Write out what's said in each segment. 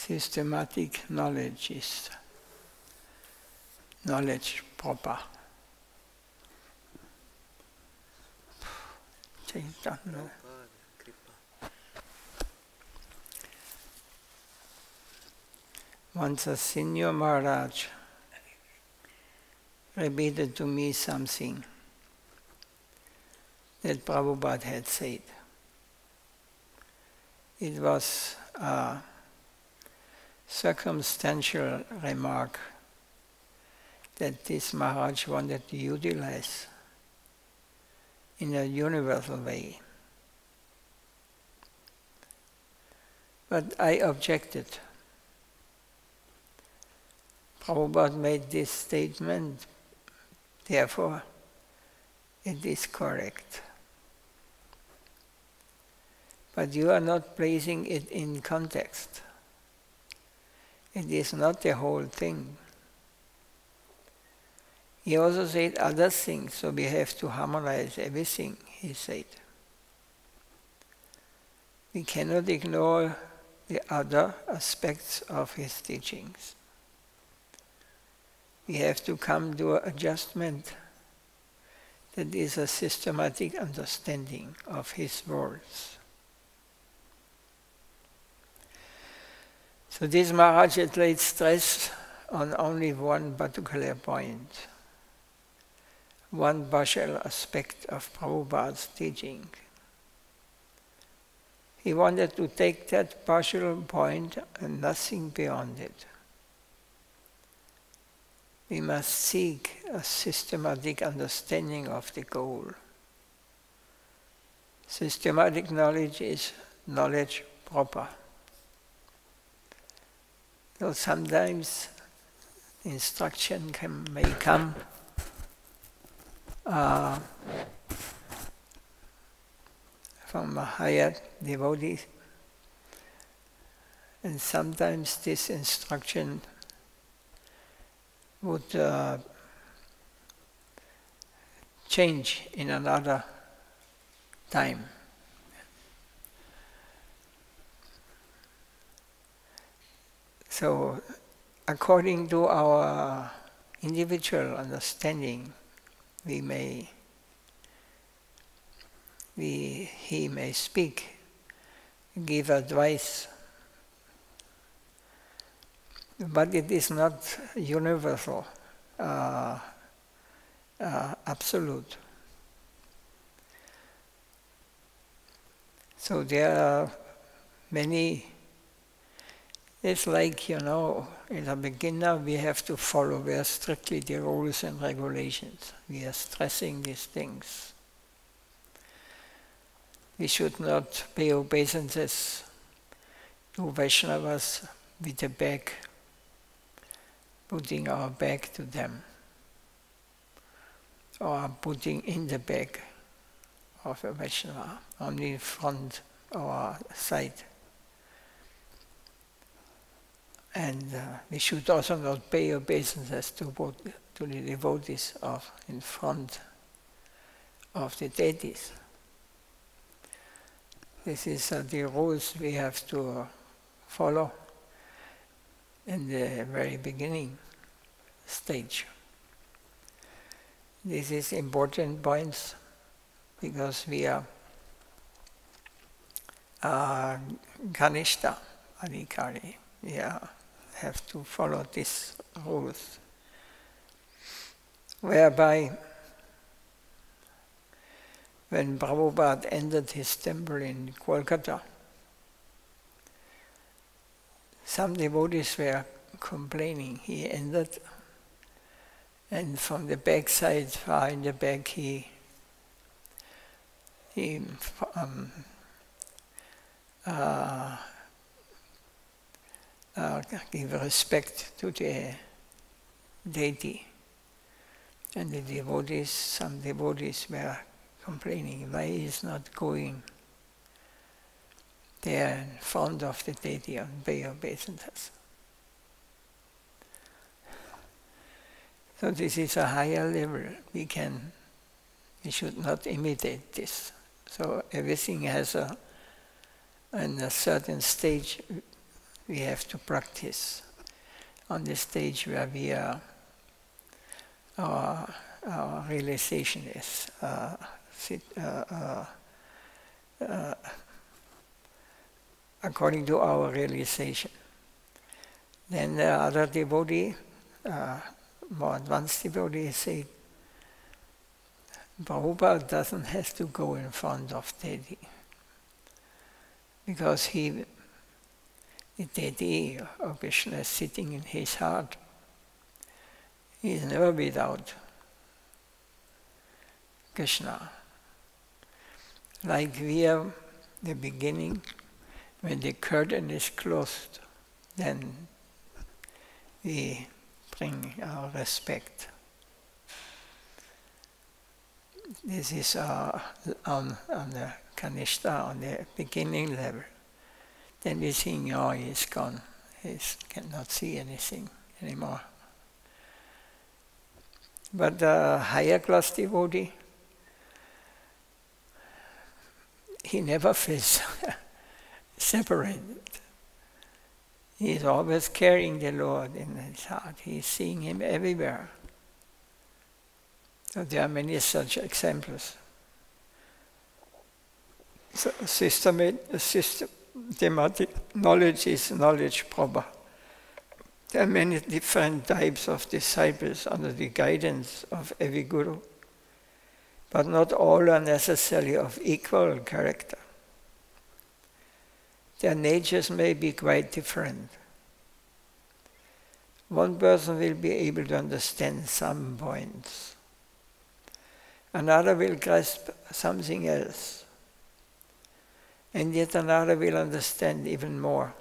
Systematic knowledge is knowledge proper. Chaitanya. Once a senior Maharaj repeated to me something that Prabhupada had said. It was a circumstantial remark that this Maharaj wanted to utilize in a universal way. But I objected. Prabhupada made this statement, therefore it is correct. But you are not placing it in context. It is not the whole thing. He also said other things, so we have to harmonize everything, he said. We cannot ignore the other aspects of his teachings. We have to come to an adjustment that is a systematic understanding of his words. So this Maharaj had laid stress on only one particular point, one partial aspect of Prabhupada's teaching. He wanted to take that partial point and nothing beyond it. We must seek a systematic understanding of the goal. Systematic knowledge is knowledge proper. So sometimes instruction may come from a higher devotee, and sometimes this instruction would change in another time. So, according to our individual understanding, he may speak, give advice, but it is not universal, absolute. So there are many. It's like, in the beginner we have to follow very strictly the rules and regulations. We are stressing these things. We should not pay obeisances to Vaishnavas with a bag, putting our bag to them, or putting in the bag of a Vaishnava, only front or side. And we should also not pay obeisances to the devotees in front of the deities. This is the rules we have to follow in the very beginning stage. This is important points because we are Ganishta Adhikari. We have to follow these rules, whereby when Prabhupada entered his temple in Kolkata, some devotees were complaining. He entered, and from the back side, far in the back, he give respect to the deity. And the devotees, some devotees were complaining why he is not going there in front of the deity and pay obeisances. So this is a higher level. We should not imitate this. So everything has in a certain stage we have to practice on the stage where we are, our realization is according to our realization. Then the other devotee, more advanced devotee, say, Prabhupada doesn't have to go in front of deity, because the deity of Krishna is sitting in his heart. He is never without Krishna. Like we are the beginning, when the curtain is closed, then we bring our respect. This is on the Kanishta, on the beginning level. Then we think, oh, he's gone. He cannot see anything anymore. But the higher class devotee, he never feels separated. He is always carrying the Lord in his heart. He is seeing him everywhere. So there are many such examples. So systematic knowledge is knowledge proper. There are many different types of disciples under the guidance of every guru, but not all are necessarily of equal character. Their natures may be quite different. One person will be able to understand some points. Another will grasp something else. And yet another will understand even more.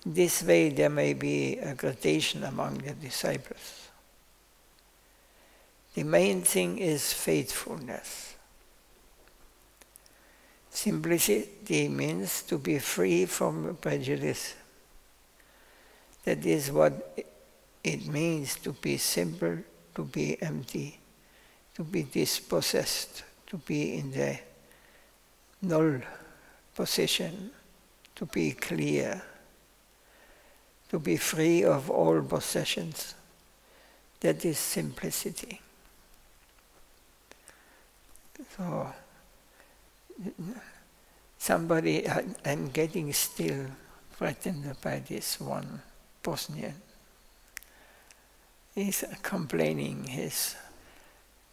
In this way there may be a gradation among the disciples. The main thing is faithfulness. Simplicity means to be free from prejudice. That is what it means to be simple, to be empty, to be dispossessed, to be in the null position, to be clear, to be free of all possessions. That is simplicity. So, I'm getting still frightened by this one Bosnian. He's complaining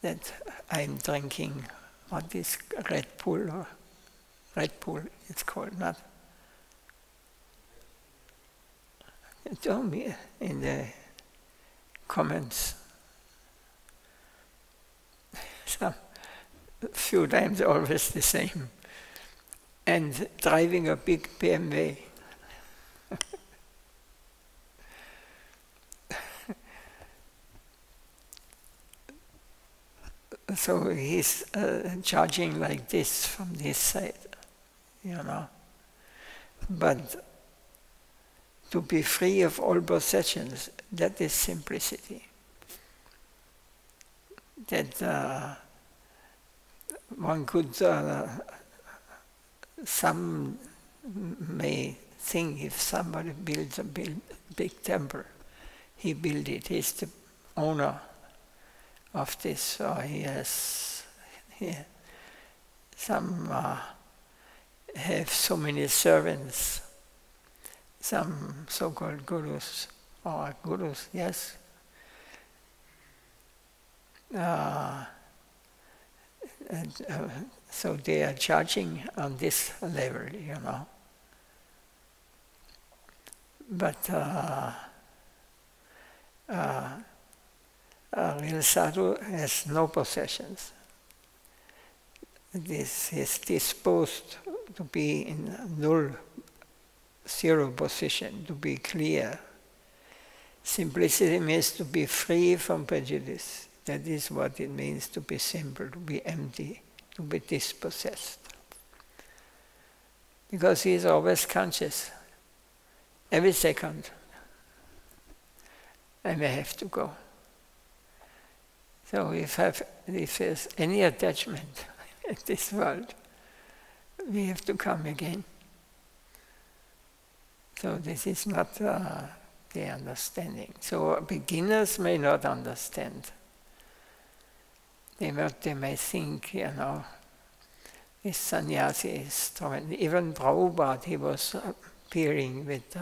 that I'm drinking what is Red Bull, or Red Bull it's called, not? He told me in the comments some few times always the same, and driving a big BMW. So he's charging like this from this side, you know. But to be free of all possessions, that is simplicity. That one could, some may think if somebody builds a big temple, he built it, he's the owner of this, or he has some have so many servants, some so-called gurus, or gurus, yes. So they are charging on this level, you know. But a real sadhu has no possessions. This is disposed to be in null, zero position, to be clear. Simplicity means to be free from prejudice. That is what it means to be simple, to be empty, to be dispossessed. Because he is always conscious. Every second, I may have to go. So if there's any attachment in this world, we have to come again. So this is not the understanding. So beginners may not understand. They may think, this sannyasi is strong. Even Prabhupada, he was appearing with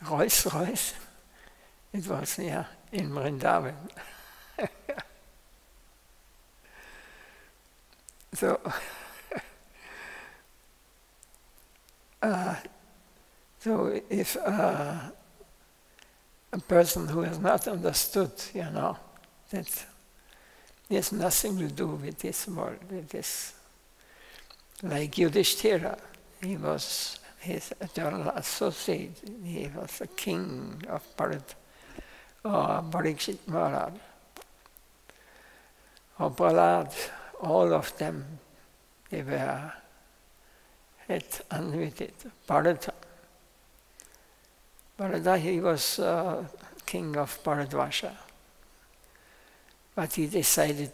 Rolls Royce. It was, in Vrindavan. So, so if a person who has not understood, that there's nothing to do with this world, with this, like Yudhishthira, he was his eternal associate, he was the king of Parikshit Maharaj, or Prahlad, all of them, they had unlimited. Bharata, he was king of Bharatvarsha. But he decided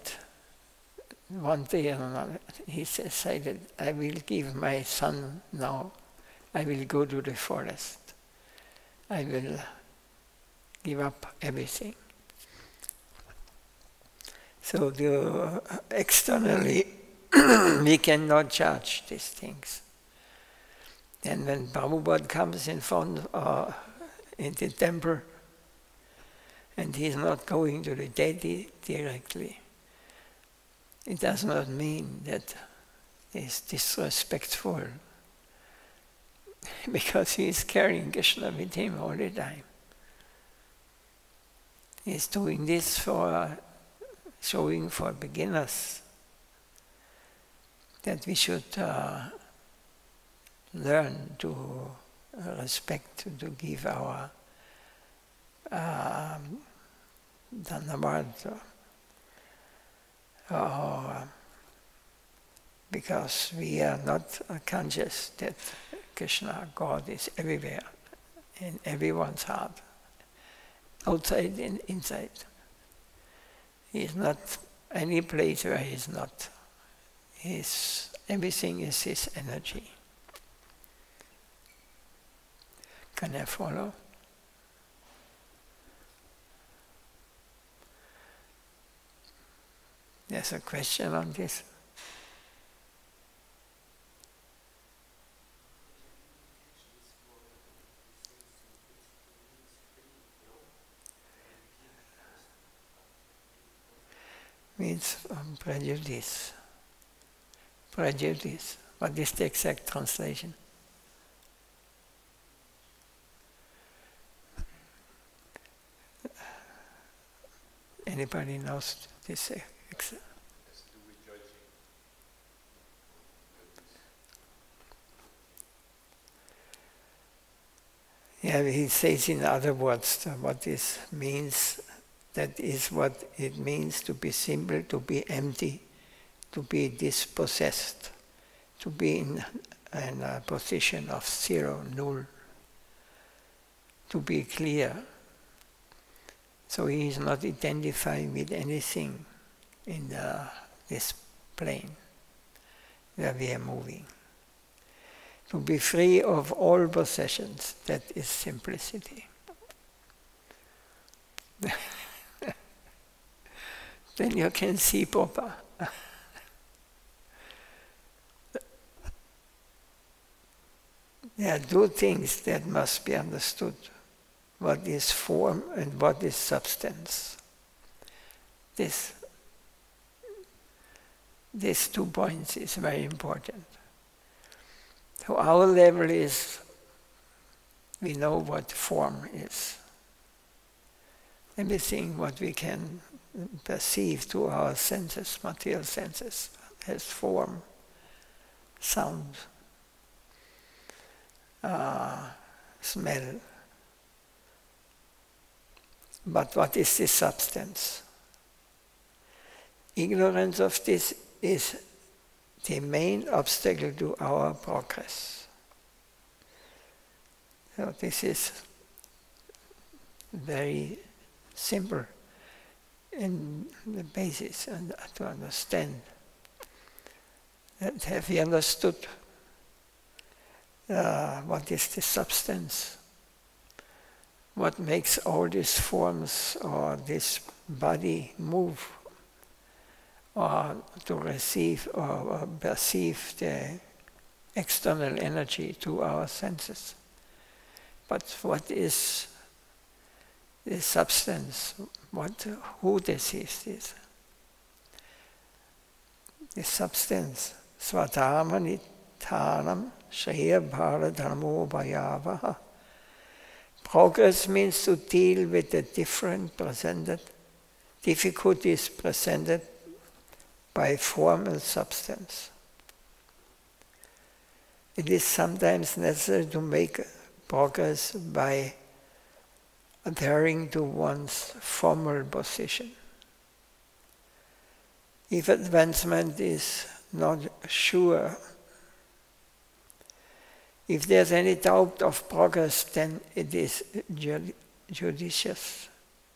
one day or another, he decided, I will give my son now, I will go to the forest. I will give up everything. So externally, we cannot judge these things. And when Prabhupada comes in front in the temple, and he's not going to the deity directly, it does not mean that he's disrespectful, because he is carrying Krishna with him all the time. He's doing this for showing for beginners that we should learn to respect, to give our Dhanavad, because we are not conscious that Krishna, God, is everywhere, in everyone's heart, outside and inside. He is not any place where he is not. Everything is his energy. Can I follow? There's a question on this. Means prejudice. Prejudice. What is the exact translation? Anybody knows this? Yeah, he says in other words what this means. That is what it means to be simple, to be empty, to be dispossessed, to be in a position of zero, null, to be clear. So he is not identifying with anything in this plane where we are moving. To be free of all possessions, that is simplicity. Then you can see proper. There are two things that must be understood. What is form and what is substance. These 2 points is very important. So our level is, we know what form is. Everything what we can perceive through our senses, material senses, has form, sound, smell. But what is this substance? Ignorance of this is the main obstacle to our progress. So this is very simple in the basis, and to understand that have we understood what is the substance? What makes all these forms or this body move or to receive or perceive the external energy to our senses? But what is the substance? Who this is this? The substance. Swadharma nithanam shreya bharadharmo bhayavaha. Progress means to deal with the difficulties presented by formal substance. It is sometimes necessary to make progress by adhering to one's formal position. If advancement is not sure, if there's any doubt of progress, then it is judicious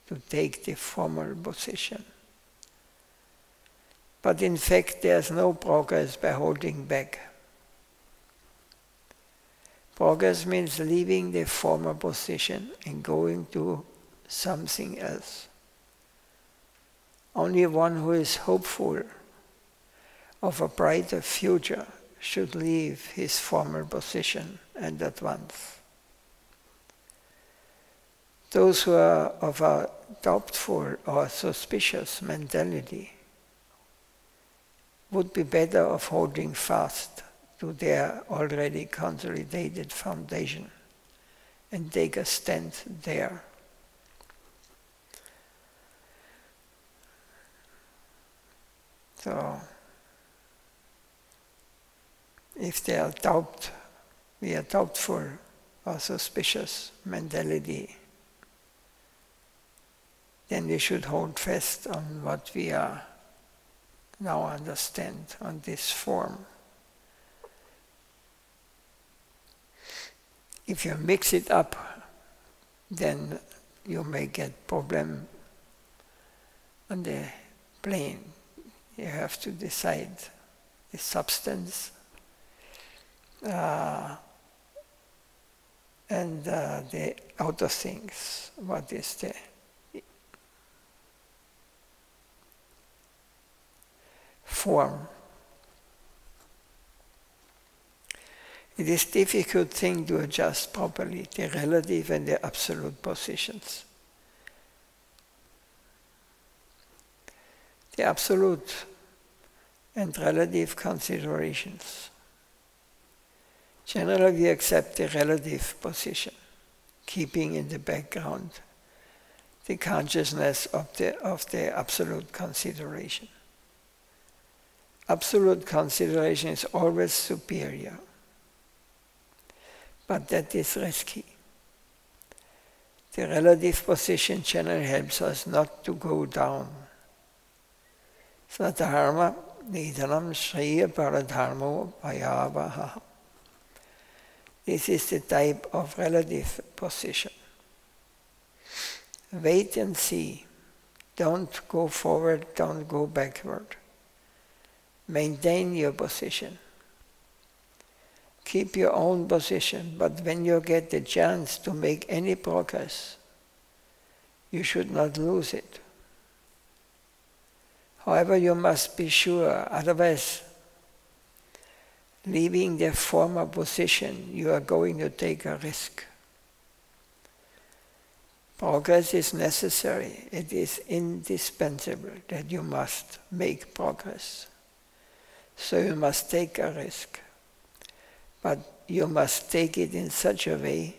to take the formal position. But in fact, there's no progress by holding back. Progress means leaving the former position and going to something else. Only one who is hopeful of a brighter future should leave his former position and advance. Those who are of a doubtful or suspicious mentality would be better off holding fast to their already consolidated foundation and take a stand there. So, if we are doubtful or suspicious mentality, then we should hold fast on what we are now understand on this form. If you mix it up, then you may get problem on the plane. You have to decide the substance and the outer things. What is the form? It is a difficult thing to adjust properly the relative and the absolute positions. The absolute and relative considerations. Generally, we accept the relative position, keeping in the background the consciousness of the absolute consideration. Absolute consideration is always superior, but that is risky. The relative position generally helps us not to go down. Sadhaka nidhanam shreya paradharmo bhayavaha. This is the type of relative position. Wait and see. Don't go forward, don't go backward. Maintain your position. Keep your own position, but when you get the chance to make any progress, you should not lose it. However, you must be sure, otherwise, leaving the former position, you are going to take a risk. Progress is necessary. It is indispensable that you must make progress. So you must take a risk. But you must take it in such a way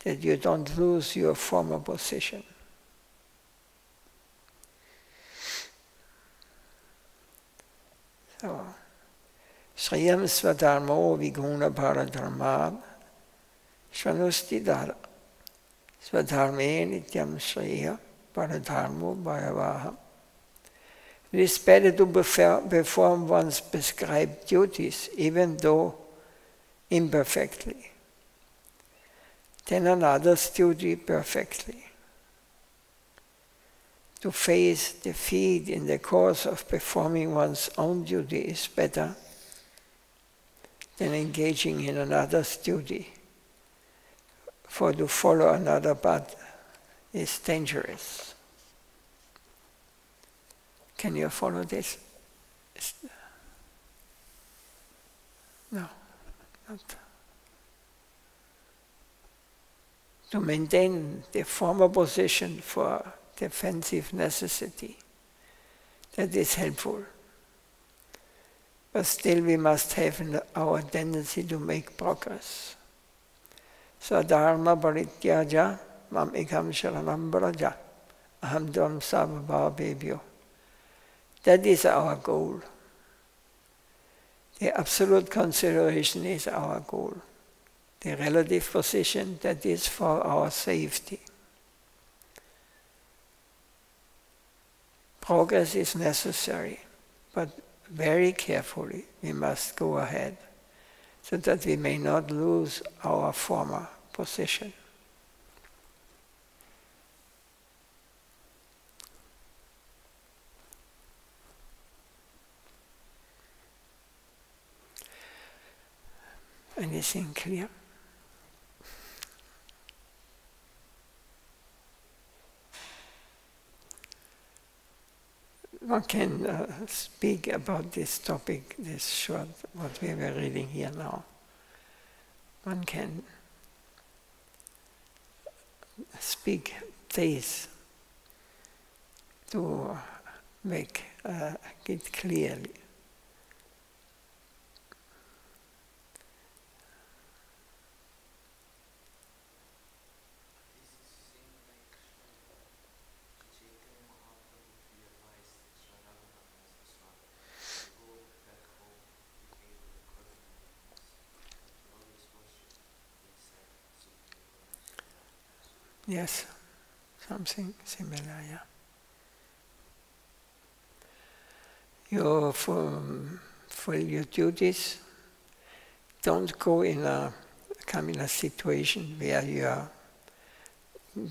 that you don't lose your former position. So, Shriyam Swadharmo Viguna Paradharma Svanustidara Swadharme Nityam Shreya Paradharmo Bhayavaha. It is better to perform one's prescribed duties, even though imperfectly, than another's duty perfectly. To face defeat in the course of performing one's own duty is better then engaging in another's duty. For to follow another path is dangerous. Can you follow this? No, not. To maintain the former position for defensive necessity, that is helpful. But still we must have our tendency to make progress. Sadharma parityaja mam ekam sharanam vraja aham dvam sarvabhavebhyo. That is our goal. The absolute consideration is our goal. The relative position, that is for our safety. Progress is necessary, but very carefully we must go ahead so that we may not lose our former position. Anything clear? One can speak about this topic, this short, what we were reading here now. One can speak days to make it clearly. Yes, something similar, yeah. You fulfill your duties. Don't go come in a situation where you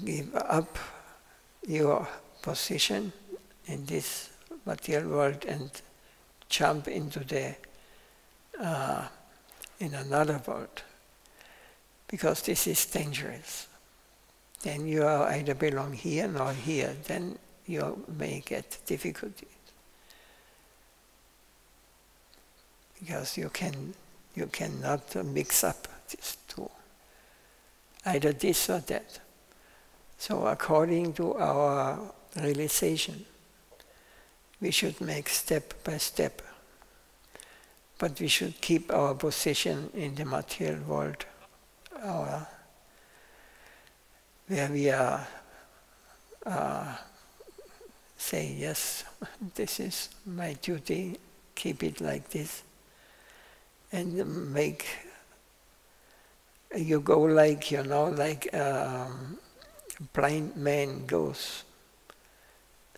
give up your position in this material world and jump into in another world, because this is dangerous. Then you either belong here nor here, then you may get difficulties. Because you cannot mix up these two, either this or that. So according to our realization, we should make step by step, but we should keep our position in the material world, where we are say, yes, this is my duty, keep it like this, and make you go like, like a blind man goes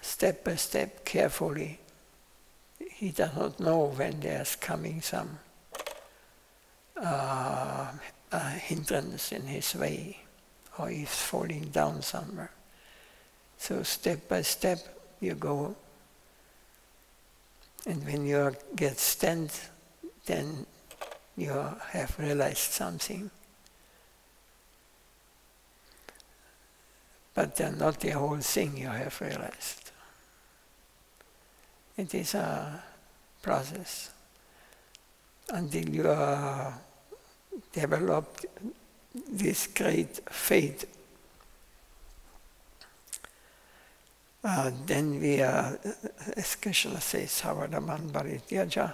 step by step, carefully. He does not know when there's coming some hindrance in his way, or he's falling down somewhere. So step by step you go, and when you get stand, then you have realized something. But not the whole thing you have realized. It is a process until you are developed this great faith. Then we are, as Krishna says, Savadaman Parityaja,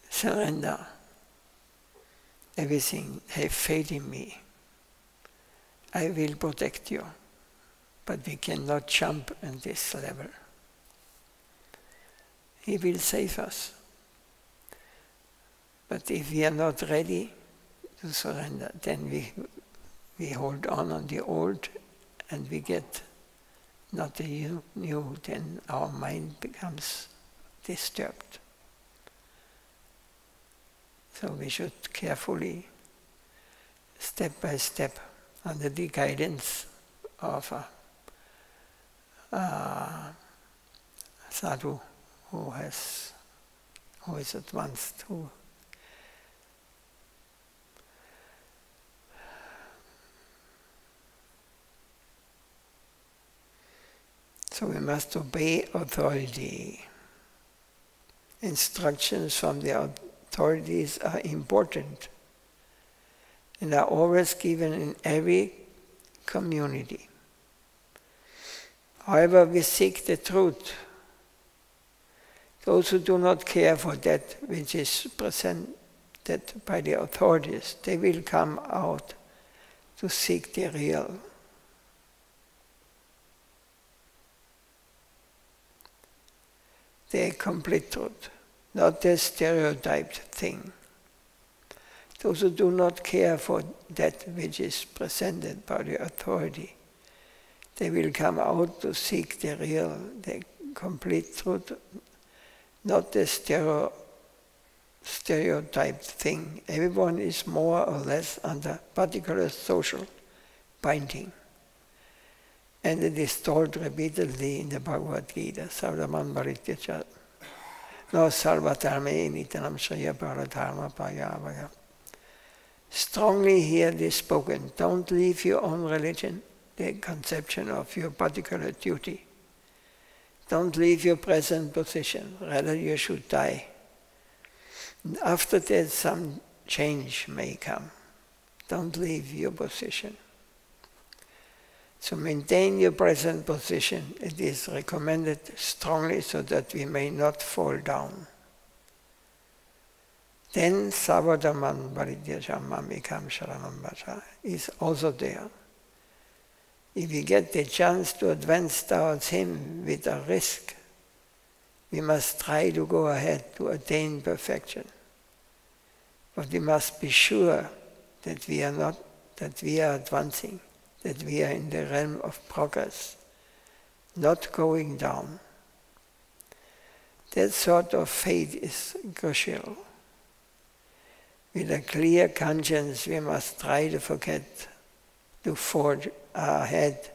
surrender everything, have faith in me. I will protect you, but we cannot jump on this level. He will save us. But if we are not ready to surrender, then we hold on the old, and we get not the new, then our mind becomes disturbed. So we should carefully, step by step, under the guidance of a sadhu who is advanced, who So we must obey authority. Instructions from the authorities are important and are always given in every community. However, we seek the truth. Those who do not care for that which is presented by the authorities, they will come out to seek the real. The complete truth, not the stereotyped thing. Those who do not care for that which is presented by the authority, they will come out to seek the real, the complete truth, not the stereotyped thing. Everyone is more or less under particular social binding. And it is told repeatedly in the Bhagavad Gita, Sarvadhamam Parityaja, no sarvatharme nitanam shreya paradharma payavaya. Strongly hear this spoken. Don't leave your own religion, the conception of your particular duty. Don't leave your present position. Rather, you should die. And after that, some change may come. Don't leave your position. So maintain your present position. It is recommended strongly so that we may not fall down. Then Savadaman Parityaja Mamikam Sharanam Bhaja is also there. If we get the chance to advance towards Him with a risk, we must try to go ahead to attain perfection. But we must be sure that we are advancing, that we are in the realm of progress, not going down. That sort of faith is crucial. With a clear conscience, we must try to forge ahead.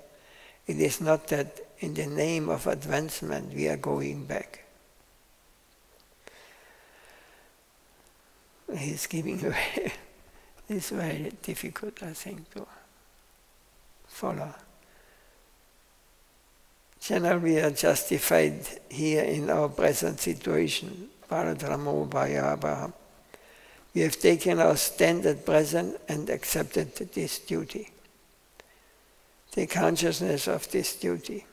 It is not that in the name of advancement we are going back. He's giving away. It's very difficult, I think, to follow. Generally, we are justified here in our present situation. Paradharmo bhayabha. We have taken our stand at present and accepted this duty, the consciousness of this duty.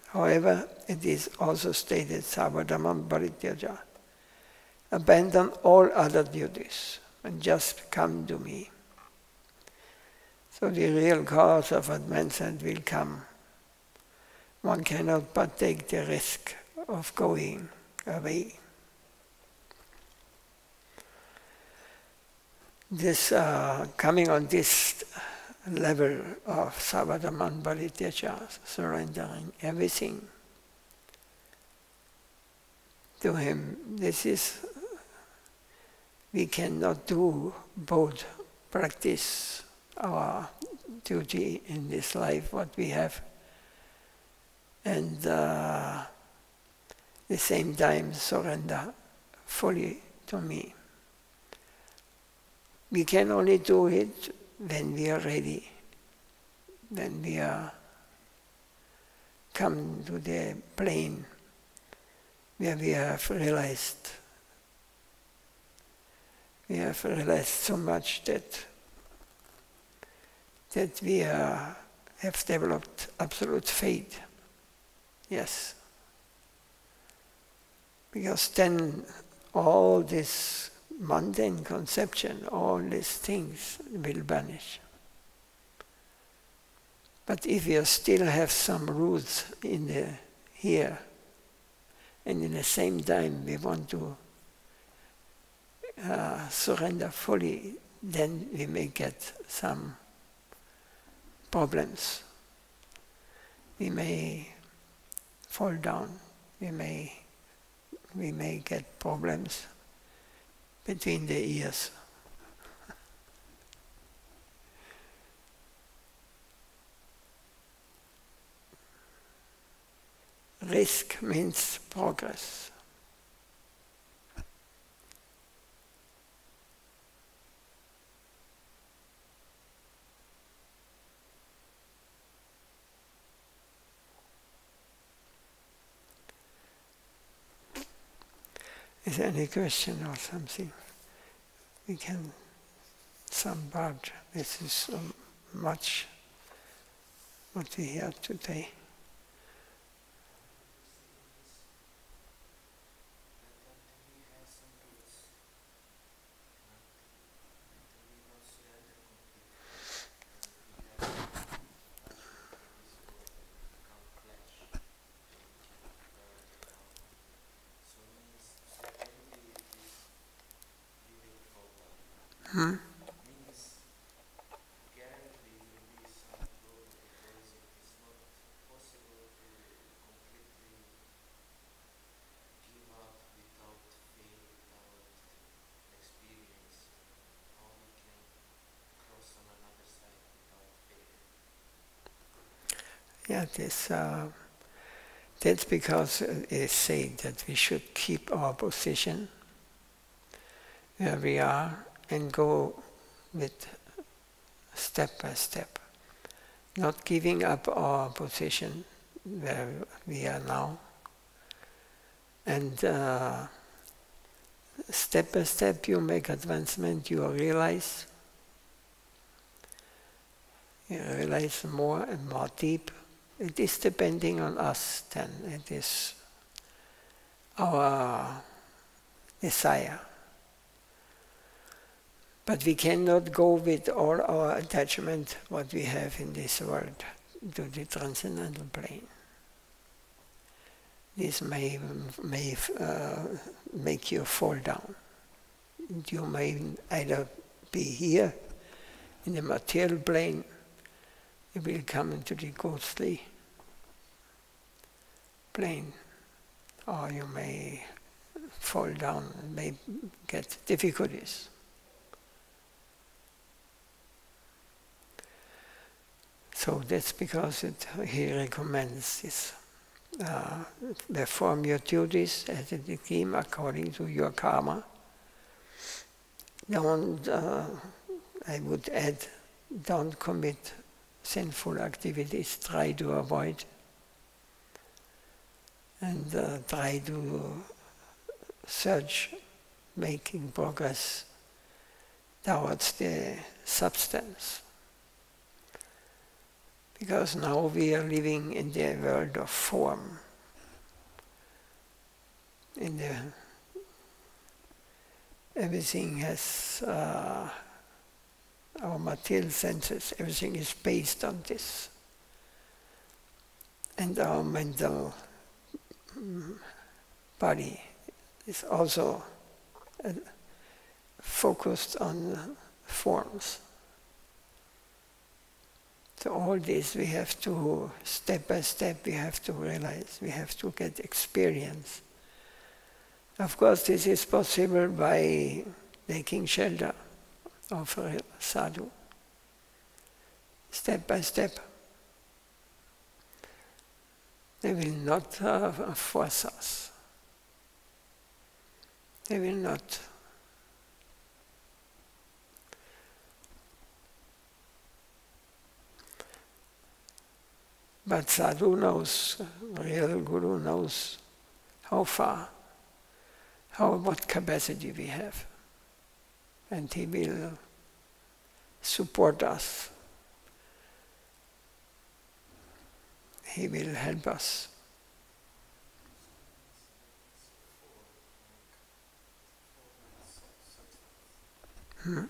However, it is also stated, Savadhamam Parityaja. Abandon all other duties and just come to me. So the real cause of advancement will come. One cannot but take the risk of going away. This coming on this level of Savadhamam Parityaja, surrendering everything to Him, we cannot do both, practice our duty in this life, what we have, and at the same time surrender fully to me. We can only do it when we are ready, when we are come to the plane where we have realized so much that we have developed absolute faith. Yes. Because then all this mundane conception, all these things will vanish. But if you still have some roots in here, and in the same time we want to surrender fully, then we may get some problems. We may fall down. We may get problems between the ears. Risk means progress. Is there any question or something? We can sum up. This is so much what we hear today. Hmm? Yeah, that's because it is said that we should keep our position where we are and go with step by step, not giving up our position where we are now, and step by step you make advancement, you realize more and more deep. It is depending on us then, it is our desire. But we cannot go with all our attachment, what we have in this world, to the transcendental plane. This may make you fall down. You may either be here in the material plane, you will come into the ghostly plane, or you may fall down and may get difficulties. So that's because he recommends this. Perform your duties as a team according to your karma. Don't, I would add, don't commit sinful activities, try to avoid, and try to search, making progress towards the substance. Because now we are living in the world of form. Everything has our material senses, everything is based on this. And our mental body is also focused on forms. So all this we have to, step by step, we have to realize, we have to get experience. Of course, this is possible by taking shelter of a sadhu, step by step. They will not force us. They will not. But sadhu knows, real guru knows how far, what capacity we have. And he will support us. He will help us. Hmm?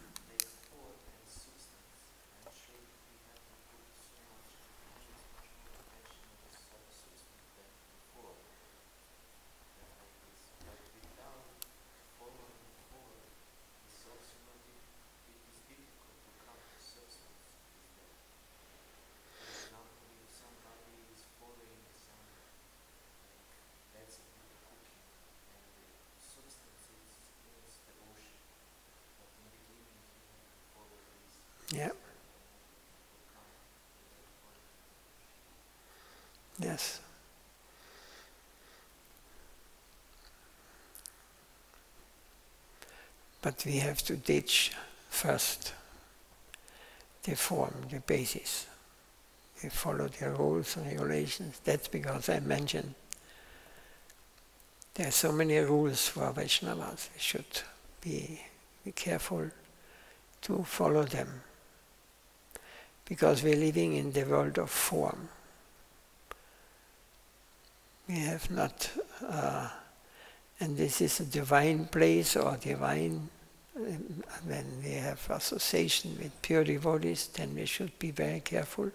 Yeah. Yes. But we have to teach first the form, the basis. We follow the rules and regulations. That's because I mentioned There are so many rules for Vaishnavas. We should be careful to follow them, because we're living in the world of form. We have not, and this is a divine place or divine, when we have association with pure devotees, then we should be very careful.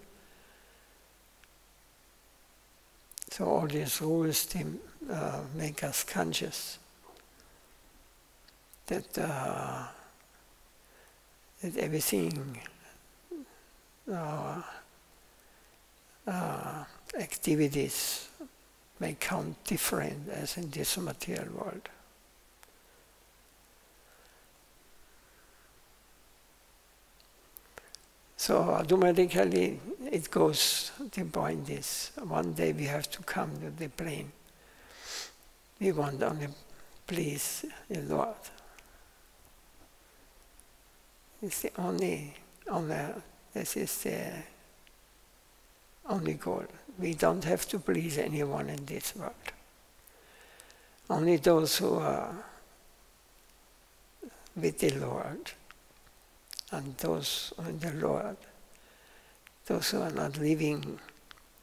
So all these rules, they make us conscious that everything, activities may count different as in this material world. So automatically it goes, the point is, one day we have to come to the plane. We want only please the Lord. It's the only, this is the only goal. We don't have to please anyone in this world. Only those who are with the Lord, and those in the Lord, those who are not living,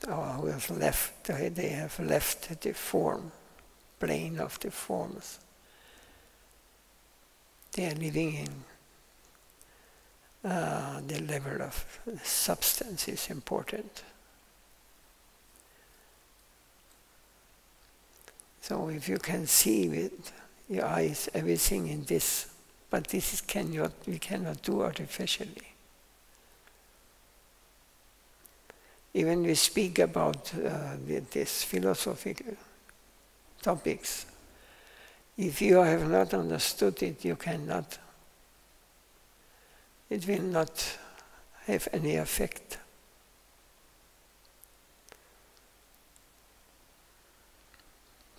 or who have left, they have left the form, plane of the forms. They are living in the level of substance is important. So if you can see with your eyes everything in this, but this is we cannot do artificially. Even we speak about these philosophical topics, if you have not understood it, you cannot, it will not have any effect.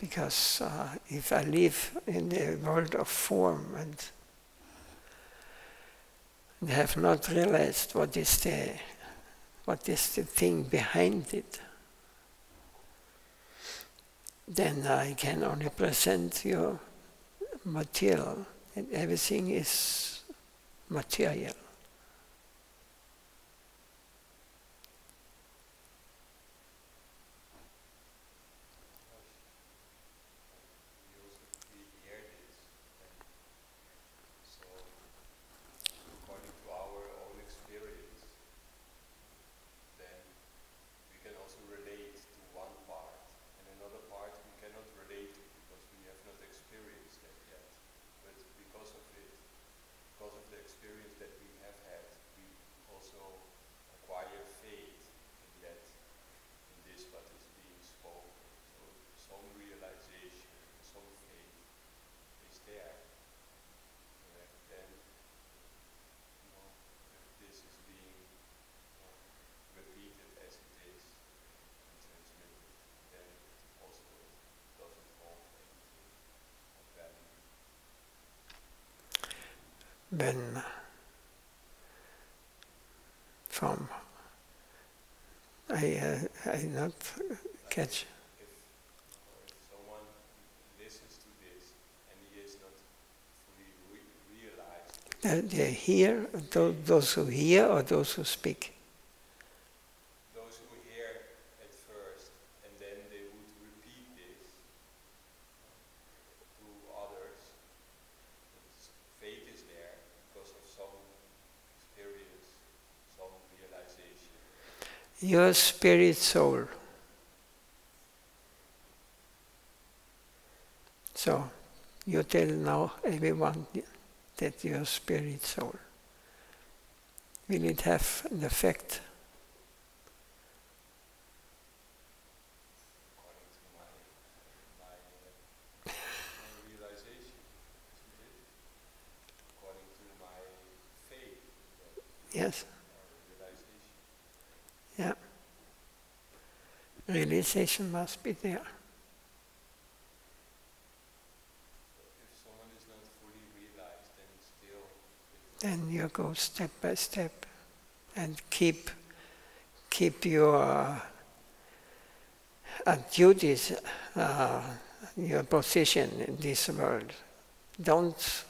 Because if I live in the world of form and have not realized what is the thing behind it, then I can only present you material, and everything is material. When from I not catch. If someone listens to this and he is not fully realized, They hear, those who hear or those who speak? those who hear at first and then they would repeat this to others, faith is there because of some experience, some realization. Your spirit soul. So, you tell now everyone that your spirit soul. Will it have an effect? According to my realization, isn't it? According to my faith, Yes. realization. Yeah. Realization must be there. If someone is not fully realized, then still. Then you go step by step and keep your duties your position in this world. Don't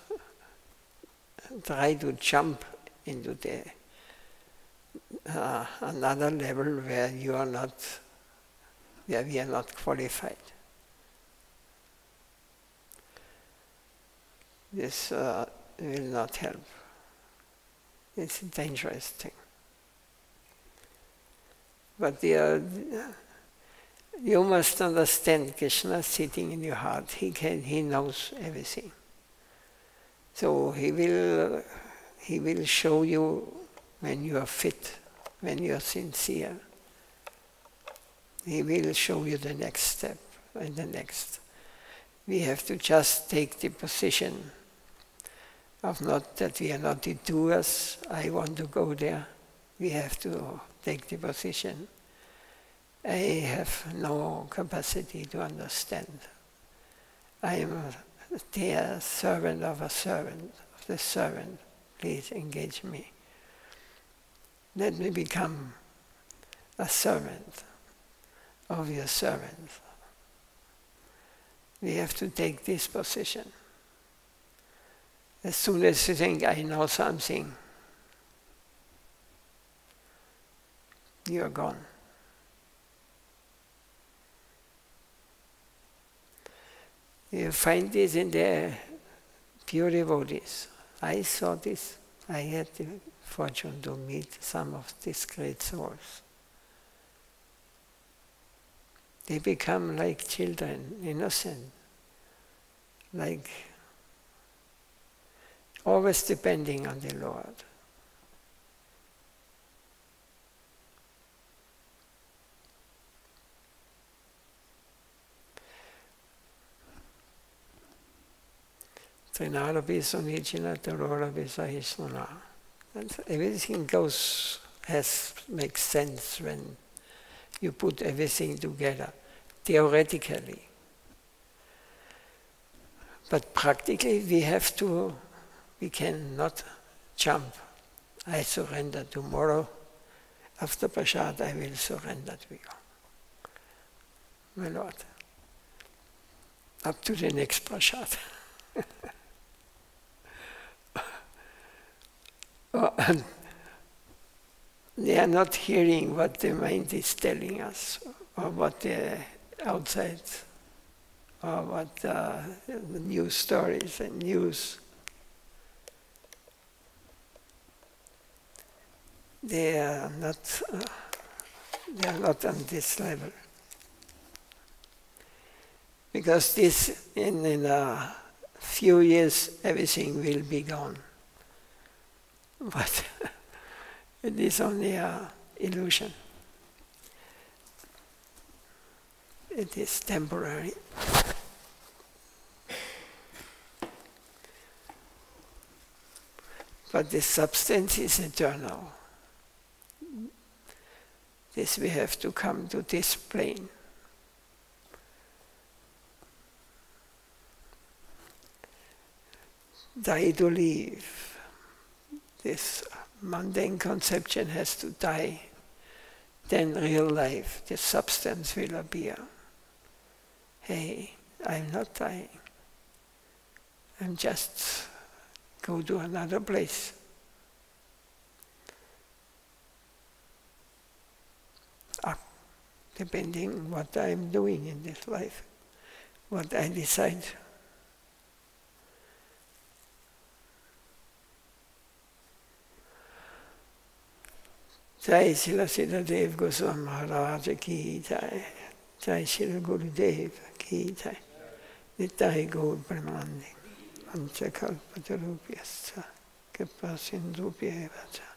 try to jump into the another level where we are not qualified. This will not help. It's a dangerous thing. But you must understand Krishna sitting in your heart. He knows everything. So he will show you when you are fit, when you are sincere. He will show you the next step and the next. We have to just take the position of not that we are not the doers. I want to go there. We have to take the position. I have no capacity to understand. I am the servant of a servant, of the servant. Please engage me. Let me become a servant of your servant. We have to take this position. As soon as you think, I know something, you are gone. You find this in the pure devotees. I saw this. I had the fortune to meet some of these great souls. They become like children, innocent, like always depending on the Lord. Everything makes sense when you put everything together, theoretically. But practically we cannot jump. I surrender tomorrow. After Prasad, I will surrender to you. My Lord. Up to the next Prasad. They are not hearing what the mind is telling us, or what the outside, or what the news stories and news. They are not on this level. Because this, in a few years, everything will be gone. But it is only an illusion. It is temporary. But the substance is eternal. This we have to come to this plane. Die to live. This mundane conception has to die. Then real life, the substance will appear. Hey, I'm not dying. I'm just go to another place. Depending what I'm doing in this life, what I decide. Jai Srila Siddhadev Goswami Maharaj ki jai. Jai Srila Gurudev ki jai. Nitai Gaur Brahmandi. Panchakalpatarupyascha. Kripa Sindhupya Vacha.